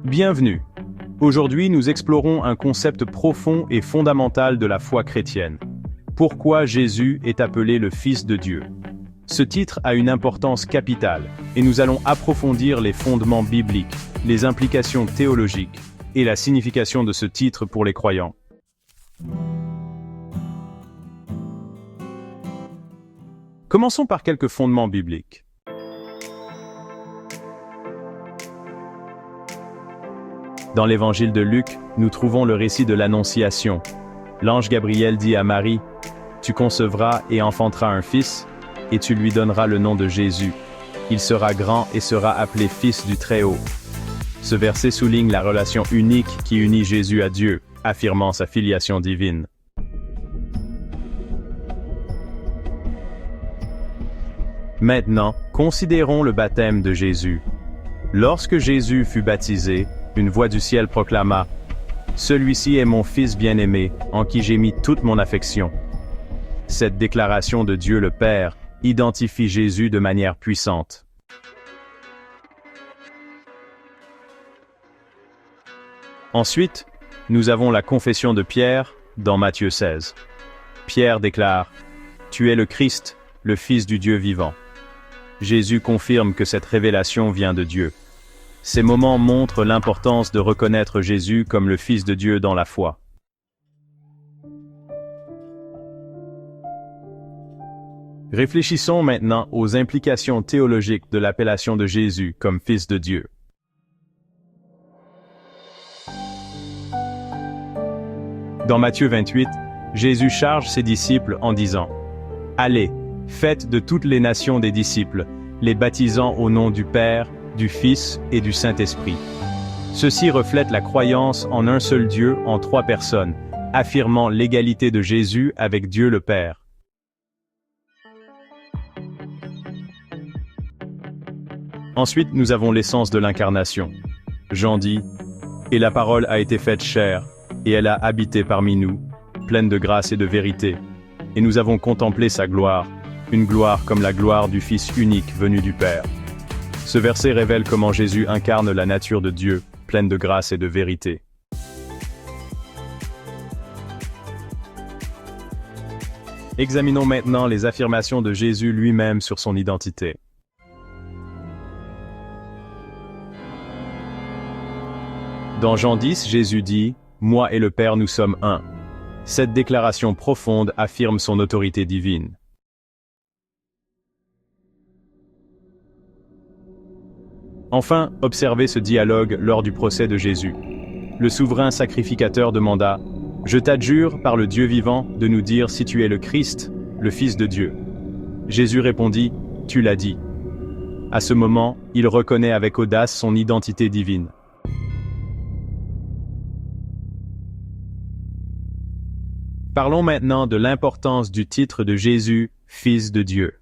Bienvenue. Aujourd'hui, nous explorons un concept profond et fondamental de la foi chrétienne. Pourquoi Jésus est appelé le Fils de Dieu? Ce titre a une importance capitale, et nous allons approfondir les fondements bibliques, les implications théologiques, et la signification de ce titre pour les croyants. Commençons par quelques fondements bibliques. Dans l'évangile de Luc, nous trouvons le récit de l'Annonciation. L'ange Gabriel dit à Marie, « Tu concevras et enfanteras un fils, et tu lui donneras le nom de Jésus. Il sera grand et sera appelé Fils du Très-Haut. » Ce verset souligne la relation unique qui unit Jésus à Dieu, affirmant sa filiation divine. Maintenant, considérons le baptême de Jésus. Lorsque Jésus fut baptisé, une voix du ciel proclama « Celui-ci est mon Fils bien-aimé, en qui j'ai mis toute mon affection. » Cette déclaration de Dieu le Père identifie Jésus de manière puissante. Ensuite, nous avons la confession de Pierre dans Matthieu 16. Pierre déclare « Tu es le Christ, le Fils du Dieu vivant. » Jésus confirme que cette révélation vient de Dieu. Ces moments montrent l'importance de reconnaître Jésus comme le Fils de Dieu dans la foi. Réfléchissons maintenant aux implications théologiques de l'appellation de Jésus comme Fils de Dieu. Dans Matthieu 28, Jésus charge ses disciples en disant « Allez, faites de toutes les nations des disciples, les baptisant au nom du Père, du Fils et du Saint-Esprit. » Ceci reflète la croyance en un seul Dieu en trois personnes, affirmant l'égalité de Jésus avec Dieu le Père. Ensuite, nous avons l'essence de l'incarnation. Jean dit « Et la parole a été faite chair, et elle a habité parmi nous, pleine de grâce et de vérité. Et nous avons contemplé sa gloire, une gloire comme la gloire du Fils unique venu du Père. » Ce verset révèle comment Jésus incarne la nature de Dieu, pleine de grâce et de vérité. Examinons maintenant les affirmations de Jésus lui-même sur son identité. Dans Jean 10, Jésus dit « Moi et le Père nous sommes un ». Cette déclaration profonde affirme son autorité divine. Enfin, observez ce dialogue lors du procès de Jésus. Le souverain sacrificateur demanda « Je t'adjure par le Dieu vivant de nous dire si tu es le Christ, le Fils de Dieu. » Jésus répondit « Tu l'as dit. » À ce moment, il reconnaît avec audace son identité divine. Parlons maintenant de l'importance du titre de Jésus, Fils de Dieu.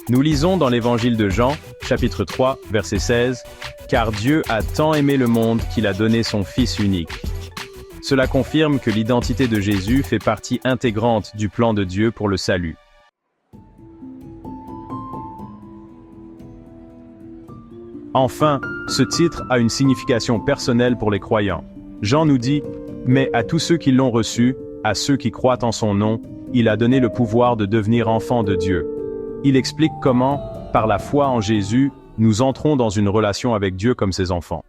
Nous lisons dans l'évangile de Jean, chapitre 3, verset 16, « Car Dieu a tant aimé le monde qu'il a donné son Fils unique. » Cela confirme que l'identité de Jésus fait partie intégrante du plan de Dieu pour le salut. Enfin, ce titre a une signification personnelle pour les croyants. Jean nous dit « Mais à tous ceux qui l'ont reçu, à ceux qui croient en son nom, il a donné le pouvoir de devenir enfants de Dieu. » Il explique comment, par la foi en Jésus, nous entrons dans une relation avec Dieu comme ses enfants.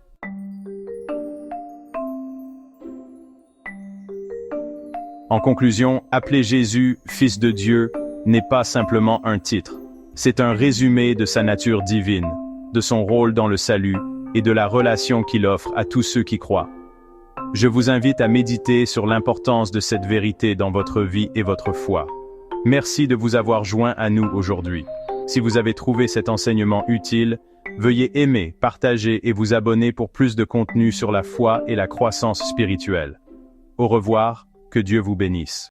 En conclusion, appeler Jésus « Fils de Dieu » n'est pas simplement un titre. C'est un résumé de sa nature divine, de son rôle dans le salut et de la relation qu'il offre à tous ceux qui croient. Je vous invite à méditer sur l'importance de cette vérité dans votre vie et votre foi. Merci de vous avoir joint à nous aujourd'hui. Si vous avez trouvé cet enseignement utile, veuillez aimer, partager et vous abonner pour plus de contenu sur la foi et la croissance spirituelle. Au revoir, que Dieu vous bénisse.